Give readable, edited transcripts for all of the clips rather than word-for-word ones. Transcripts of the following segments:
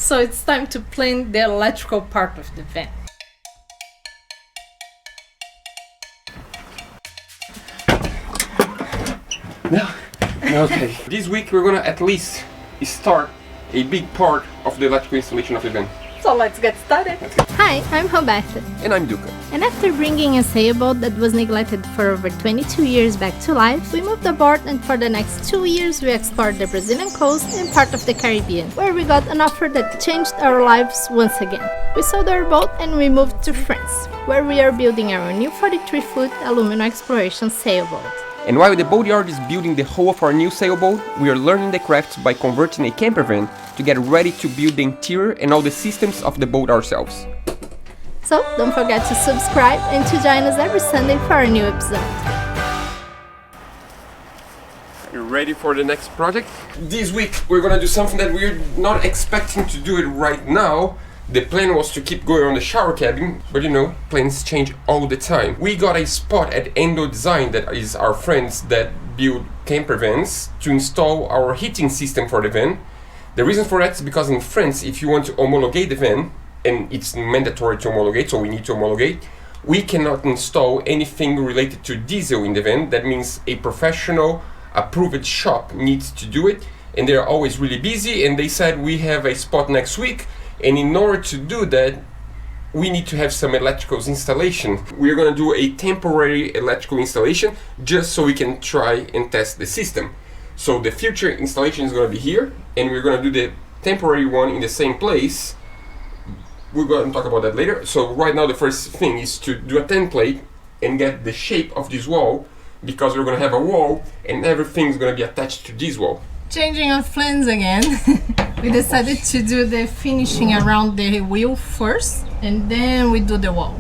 So it's time to plan the electrical part of the van. No, okay. This week we're gonna at least start a big part of the electrical installation of the van. So let's get started. Hi, I'm Roberta. And I'm Duca. And after bringing a sailboat that was neglected for over 22 years back to life, we moved aboard, and for the next 2 years we explored the Brazilian coast and part of the Caribbean, where we got an offer that changed our lives once again. We sold our boat and we moved to France, where we are building our new 43-foot aluminum exploration sailboat. And while the boatyard is building the hull of our new sailboat, we are learning the craft by converting a camper van to get ready to build the interior and all the systems of the boat ourselves. So don't forget to subscribe and to join us every Sunday for our new episode. Are you ready for the next project? This week we're gonna do something that we're not expecting to do it right now. The plan was to keep going on the shower cabin, but you know, plans change all the time. We got a spot at Endo Design, that is our friends that build camper vans, to install our heating system for the van. The reason for that is because in France, if you want to homologate the van, and it's mandatory to homologate, so we need to homologate, we cannot install anything related to diesel in the van. That means a professional approved shop needs to do it, and they're always really busy, and they said we have a spot next week. And in order to do that, we need to have some electrical installation. We're gonna do a temporary electrical installation just so we can try and test the system. So the future installation is gonna be here, and we're gonna do the temporary one in the same place. We're gonna talk about that later. So right now the first thing is to do a template and get the shape of this wall, because we're gonna have a wall and everything's gonna be attached to this wall. Changing of plans again. We decided to do the finishing around the wheel first, and then we do the wall.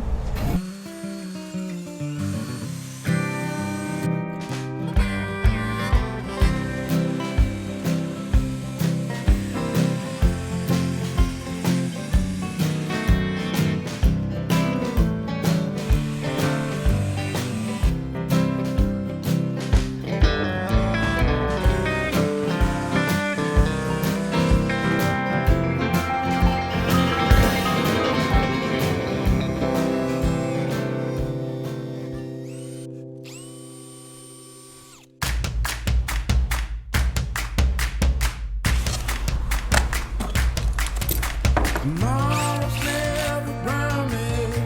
Tomorrow's never promised,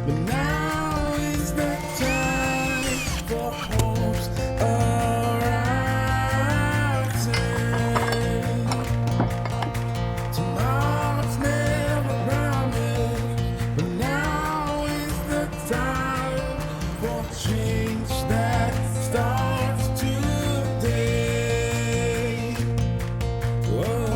but now is the time for hopes arising. Tomorrow's never promised, but now is the time for change that starts today. Whoa.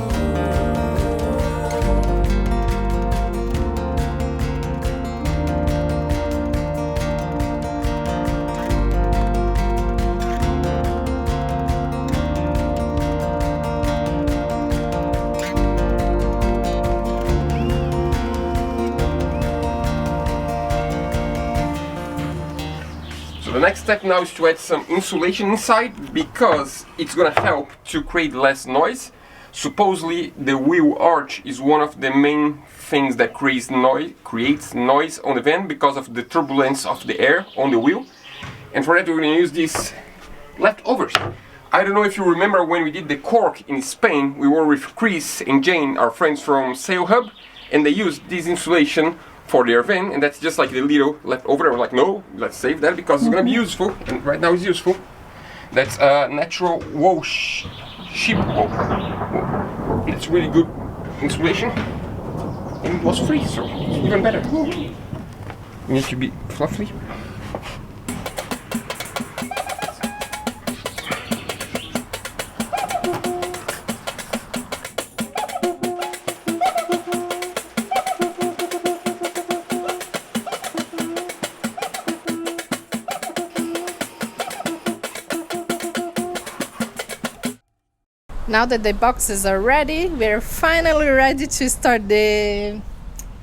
The next step now is to add some insulation inside, because it's gonna help to create less noise. Supposedly the wheel arch is one of the main things that creates noise on the van because of the turbulence of the air on the wheel. And for that we're gonna use these leftovers. I don't know if you remember when we did the cork in Spain, we were with Chris and Jane, our friends from Sail Hub, and they used this insulation for their van, and that's just like the little leftover. I was like, no, let's save that because it's gonna be useful, and right now it's useful. That's a natural wool sheep wool. It's really good insulation, and it was free, so it's even better. It needs to be fluffy. Now that the boxes are ready, we're finally ready to start the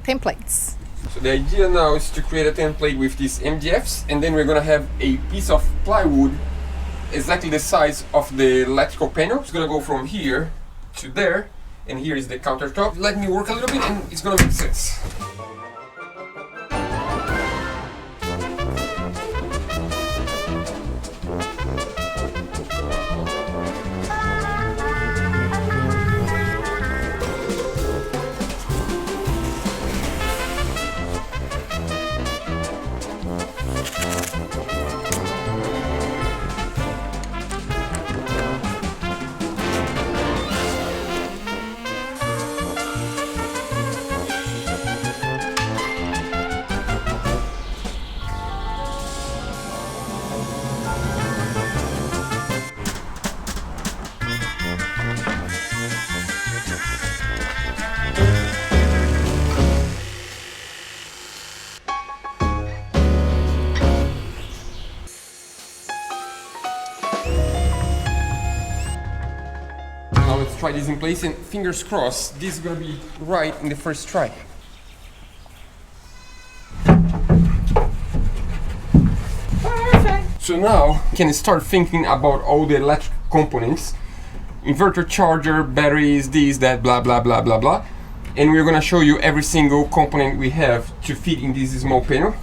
templates. So the idea now is to create a template with these MDFs, and then we're gonna have a piece of plywood exactly the size of the electrical panel. It's gonna go from here to there, and here is the countertop. Let me work a little bit and it's gonna make sense. Now let's try this in place and fingers crossed this is gonna be right in the first try. Perfect. So now you can start thinking about all the electric components, inverter, charger, batteries, this, that, blah, blah, blah, blah, blah. And we're gonna show you every single component we have to fit in this small panel.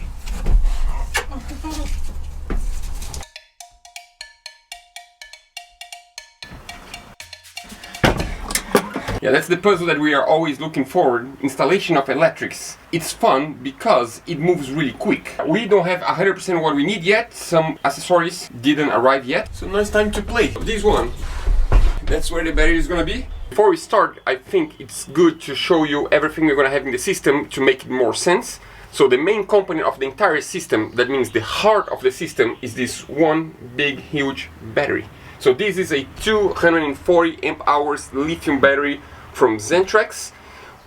Yeah, that's the puzzle that we are always looking forward. Installation of electrics. It's fun because it moves really quick. We don't have 100% what we need yet. Some accessories didn't arrive yet. So now it's time to play. This one, that's where the battery is gonna be. Before we start, I think it's good to show you everything we're gonna have in the system to make it more sense. So the main component of the entire system, that means the heart of the system, is this one big huge battery. So this is a 240 amp hours lithium battery from Xentrax.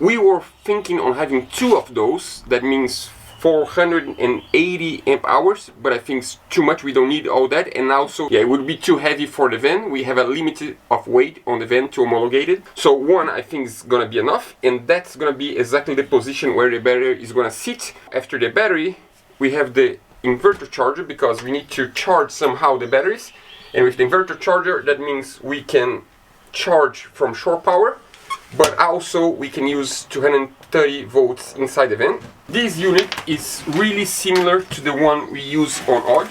We were thinking on having two of those, that means 480 amp hours, but I think it's too much, we don't need all that, and also, yeah, it would be too heavy for the van. We have a limit of weight on the van to homologate it. So one, I think is gonna be enough, and that's gonna be exactly the position where the battery is gonna sit. After the battery, we have the inverter charger, because we need to charge somehow the batteries. And with the inverter charger, that means we can charge from shore power, but also we can use 230 volts inside the van. This unit is really similar to the one we use on Odd.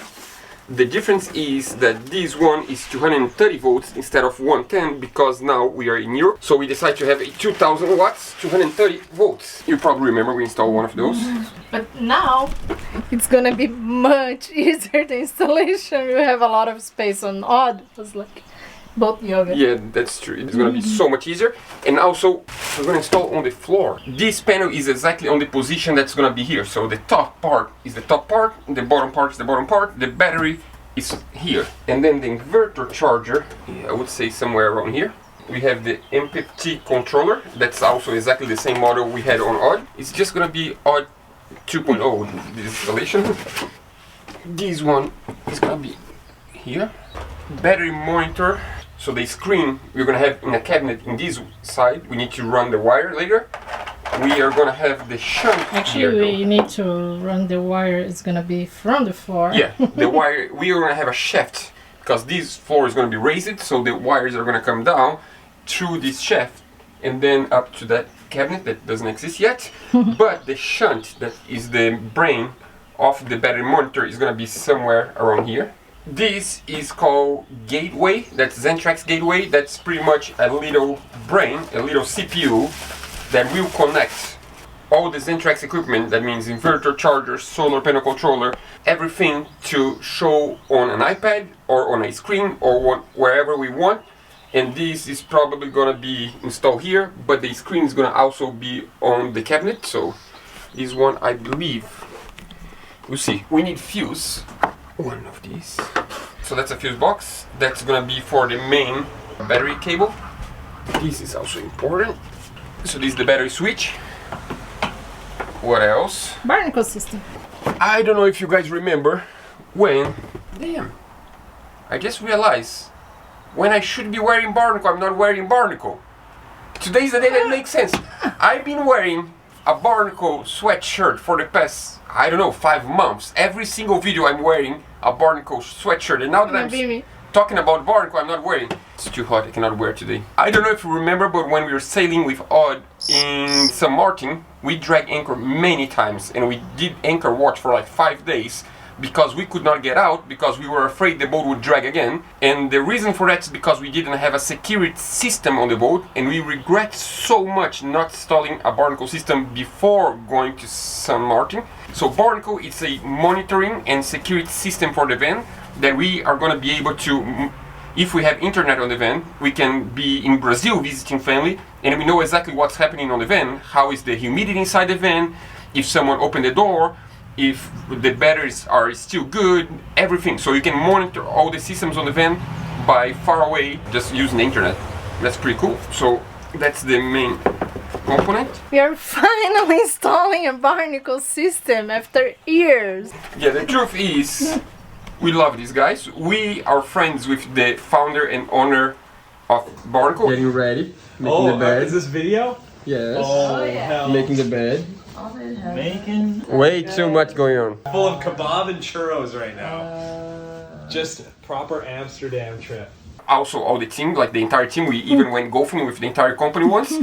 The difference is that this one is 230 volts instead of 110, because now we are in Europe. So we decided to have a 2000 watts, 230 volts. You probably remember we installed one of those. But now it's gonna be much easier, the installation. We have a lot of space on Odd. It was like both yoga. Yeah, that's true. It's gonna be so much easier. And also, we're gonna install on the floor. This panel is exactly on the position that's gonna be here. So the top part is the top part, the bottom part is the bottom part, the battery is here. And then the inverter charger, I would say somewhere around here. We have the MPPT controller, that's also exactly the same model we had on Odd. It's just gonna be Odd 2.0, this installation. This one is gonna be here. Battery monitor. So the screen we're gonna have in a cabinet in this side. We need to run the wire later. We are gonna have the shunt Actually, here, we need to run the wire. It's gonna be from the floor. yeah, the wire, we are gonna have a shaft, because this floor is gonna be raised, so the wires are gonna come down through this shaft and then up to that cabinet that doesn't exist yet. But the shunt, that is the brain of the battery monitor, is gonna be somewhere around here. This is called Gateway, that's Xentrax Gateway. That's pretty much a little brain, a little CPU that will connect all the Xentrax equipment, that means inverter, charger, solar panel controller, everything to show on an iPad or on a screen or wherever we want. And this is probably gonna be installed here, but the screen is gonna also be on the cabinet. So this one, I believe, we'll see. We need fuse. One of these. So that's a fuse box. That's gonna be for the main battery cable. This is also important. So this is the battery switch. What else? Barnacle system. I don't know if you guys remember when... Damn. I just realized when I should be wearing barnacle, I'm not wearing barnacle. Today's the day that makes sense. I've been wearing a barnacle sweatshirt for the past, I don't know, 5 months. Every single video I'm wearing a barnacle sweatshirt, and now that Talking about Barnacle, I'm not wearing. It's too hot, I cannot wear today. I don't know if you remember, but when we were sailing with Odd in St. Martin, we dragged anchor many times, and we did anchor watch for like 5 days because we could not get out because we were afraid the boat would drag again. And the reason for that is because we didn't have a security system on the boat, and we regret so much not installing a Barnacle system before going to St. Martin. So Barnacle is a monitoring and security system for the van that we are going to be able to, if we have internet on the van, we can be in Brazil visiting family and we know exactly what's happening on the van, how is the humidity inside the van, if someone opened the door, if the batteries are still good, everything. So you can monitor all the systems on the van by far away just using the internet. That's pretty cool. So that's the main component. We are finally installing a Barnacle system after years. Yeah, the truth is, we love these guys. We are friends with the founder and owner of Barnacle. Getting ready, making the bed. Is this video? Yes. Oh, hell. Making the bed. Making Way too much going on. full of kebab and churros right now. Just proper Amsterdam trip. Also, all the team, like the entire team, we even went golfing with the entire company once.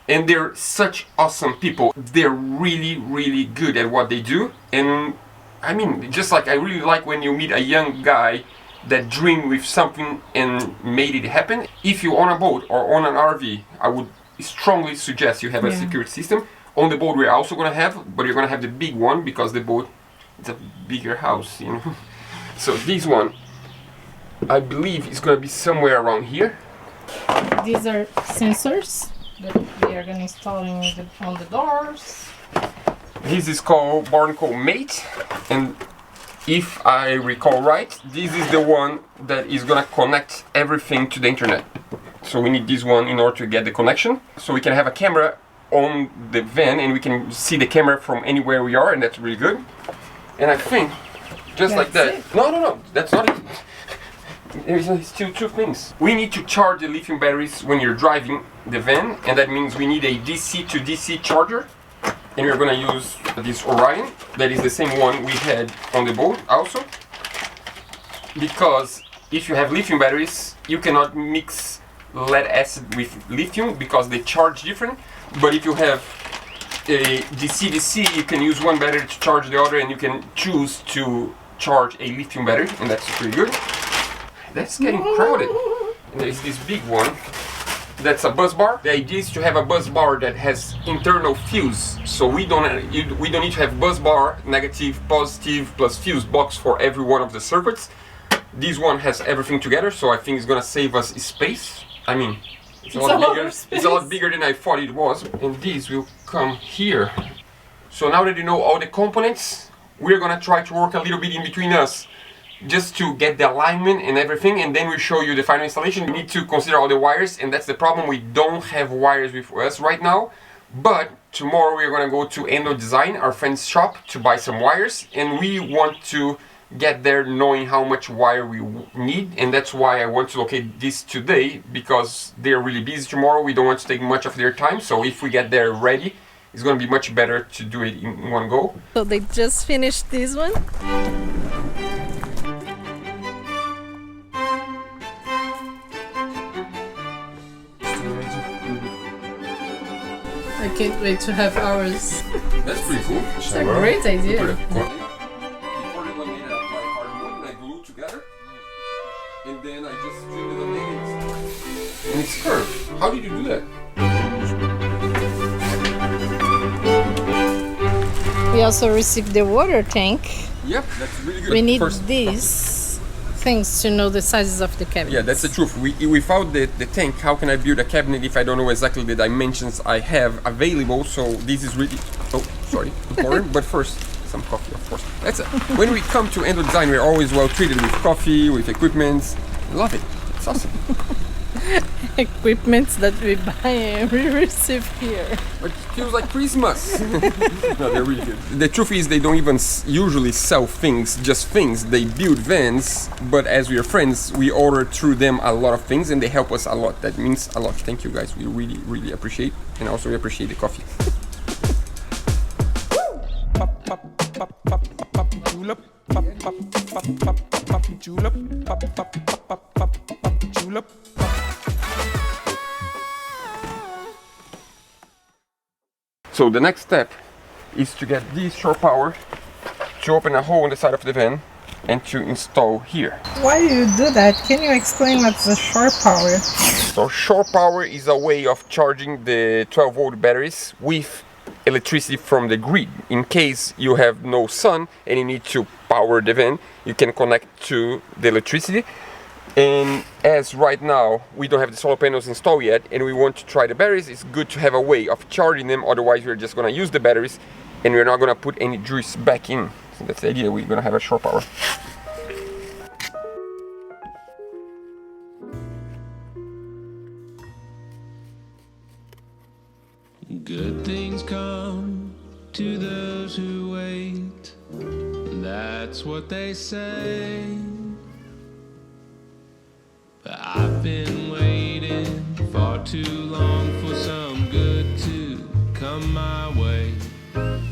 And they're such awesome people. They're really, really good at what they do. And I mean, just like I really like when you meet a young guy that dreamed with something and made it happen. If you own a boat or own an RV, I would strongly suggest you have a security system. On the boat we're also going to have, but you're going to have the big one because the boat is a bigger house, you know. So this one, I believe is going to be somewhere around here. These are sensors that we are going to install on the doors. This is called Barnacle Mate, and if I recall right, this is the one that is gonna connect everything to the internet. So we need this one in order to get the connection. So we can have a camera on the van and we can see the camera from anywhere we are, and that's really good. And I think, just like that. That's it. No, that's not it. There's still two things. We need to charge the lithium batteries when you're driving the van, and that means we need a DC to DC charger. And we're gonna use this Orion, that is the same one we had on the boat also. Because if you have lithium batteries, you cannot mix lead acid with lithium because they charge different. But if you have a DC-DC, you can use one battery to charge the other, and you can choose to charge a lithium battery, and that's pretty good. That's getting crowded. And there's this big one. That's a bus bar. The idea is to have a bus bar that has internal fuse, so we don't need to have bus bar, negative, positive, plus fuse box for every one of the circuits. This one has everything together, so I think it's gonna save us space. I mean, it's a lot bigger. It's a lot bigger than I thought it was, and these will come here. So now that you know all the components, we're gonna try to work a little bit in between us, just to get the alignment and everything, and then we show you the final installation. We need to consider all the wires, and that's the problem. We don't have wires with us right now, but tomorrow we're gonna go to Endo Design, our friend's shop, to buy some wires, and we want to get there knowing how much wire we need, and that's why I want to locate this today, because they're really busy tomorrow. We don't want to take much of their time, so if we get there ready, it's gonna be much better to do it in one go. So they just finished this one. I can't wait to have ours. That's pretty cool. It's a great idea. Before they laminate, I apply hardwood and I glue together, and then I just trim the laminates. And it's curved. How did you do that? We also received the water tank. Yep, that's really good. We need First- these things to know the sizes of the cabinets. Yeah, that's the truth. Without the tank, how can I build a cabinet if I don't know exactly the dimensions I have available? So this is really, important. But first, some coffee, of course. That's it. When we come to Endo Design, we're always well treated with coffee, with equipment. Love it. It's awesome. Equipments that we buy and we receive here. But it feels like Christmas. No, they're really good. The truth is they don't even usually sell things, just things. They build vans, but as we are friends, we order through them a lot of things and they help us a lot. That means a lot. Thank you guys. We really, really appreciate, and also we appreciate the coffee. Julep, pop, pop, pop, pop, pop, julep, pop, pop, pop, pop. So the next step is to get this shore power, to open a hole in the side of the van and to install here. Why do you do that? Can you explain what's the shore power? So shore power is a way of charging the 12-volt batteries with electricity from the grid. In case you have no sun and you need to power the van, you can connect to the electricity. And as right now we don't have the solar panels installed yet and we want to try the batteries, it's good to have a way of charging them, otherwise we're just going to use the batteries and we're not going to put any juice back in. So that's the idea, we're going to have a shore power. Good things come to those who wait. That's what they say. But I've been waiting far too long for some good to come my way.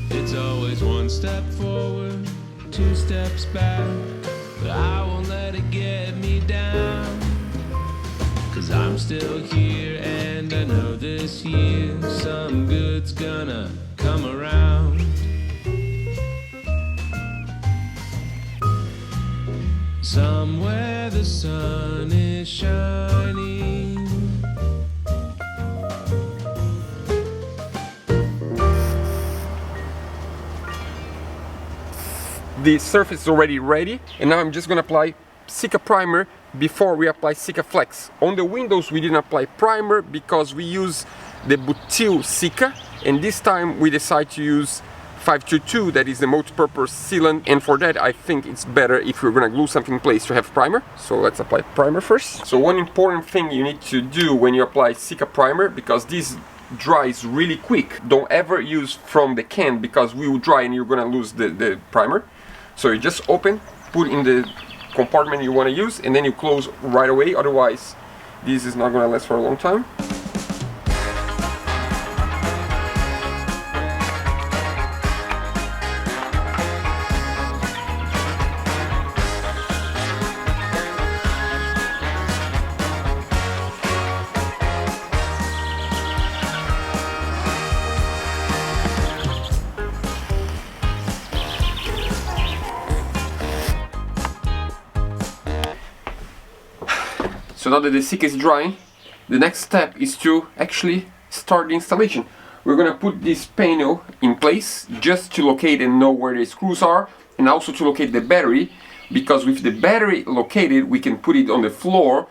It's always one step forward, 2 steps back, but I won't let it get me down. 'Cause I'm still here and I know this year some good's gonna come around. Somewhere the sun is shining. The surface is already ready and now I'm just going to apply Sika primer before we apply Sika Flex. On the windows we didn't apply primer because we use the butyl Sika, and this time we decide to use 522, that is the multi-purpose sealant, and for that I think it's better if you're gonna glue something in place to have primer. So let's apply primer first. So one important thing you need to do when you apply Sika primer, because this dries really quick, don't ever use from the can because we will dry and you're gonna lose the primer. So you just open, put in the compartment you want to use, and then you close right away, otherwise this is not going to last for a long time. So now that the Sika is drying, the next step is to actually start the installation. We're gonna put this panel in place just to locate and know where the screws are, and also to locate the battery, because with the battery located we can put it on the floor,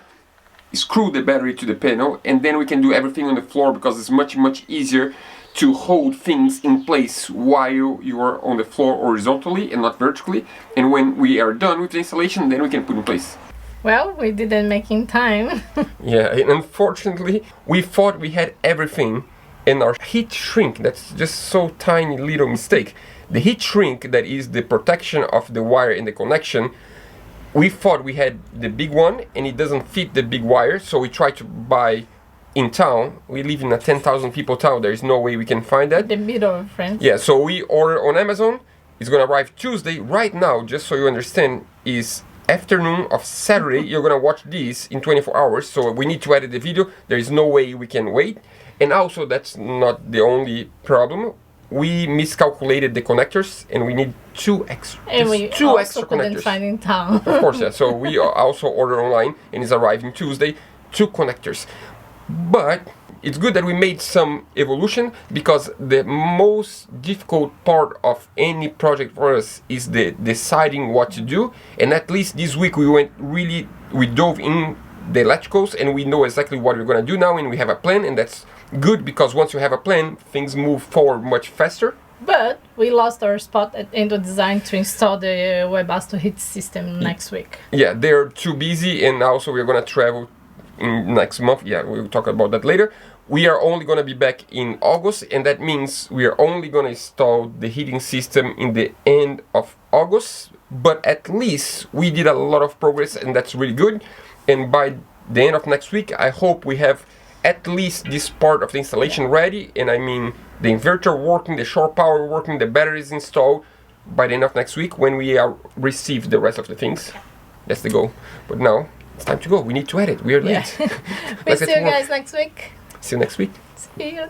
screw the battery to the panel, and then we can do everything on the floor because it's much easier to hold things in place while you are on the floor horizontally and not vertically. And when we are done with the installation, then we can put in place. Well, we didn't make in time. Yeah, and unfortunately we thought we had everything, and our heat shrink, that's just so tiny little mistake. The heat shrink, that is the protection of the wire in the connection, we thought we had the big one and it doesn't fit the big wire, so we tried to buy in town. We live in a 10,000 people town, there is no way we can find that. The middle of France. Yeah, so we order on Amazon. It's gonna arrive Tuesday. Right now, just so you understand, is afternoon of Saturday. You're gonna watch this in 24 hours, so we need to edit the video. There is no way we can wait. And also, that's not the only problem. We miscalculated the connectors and we need two extra couldn't connectors. find in town. Of course, yeah. So we also order online and it's arriving Tuesday, 2 connectors. But it's good that we made some evolution, because the most difficult part of any project for us is the deciding what to do. And at least this week we dove in the electricals and we know exactly what we're going to do now, and we have a plan, and that's good because once you have a plan, things move forward much faster. But we lost our spot at Endo Design to install the Webasto heat system next week. Yeah, they're too busy, and also we're going to travel in next month. Yeah, we'll talk about that later. We are only going to be back in August, and that means we are only going to install the heating system in the end of August. But at least we did a lot of progress, and that's really good. And by the end of next week, I hope we have at least this part of the installation ready. And I mean the inverter working, the shore power working, the batteries installed by the end of next week, when we receive the rest of the things. That's the goal. But now it's time to go. We need to edit. We are late. We'll see you guys next week. See you next week. See you.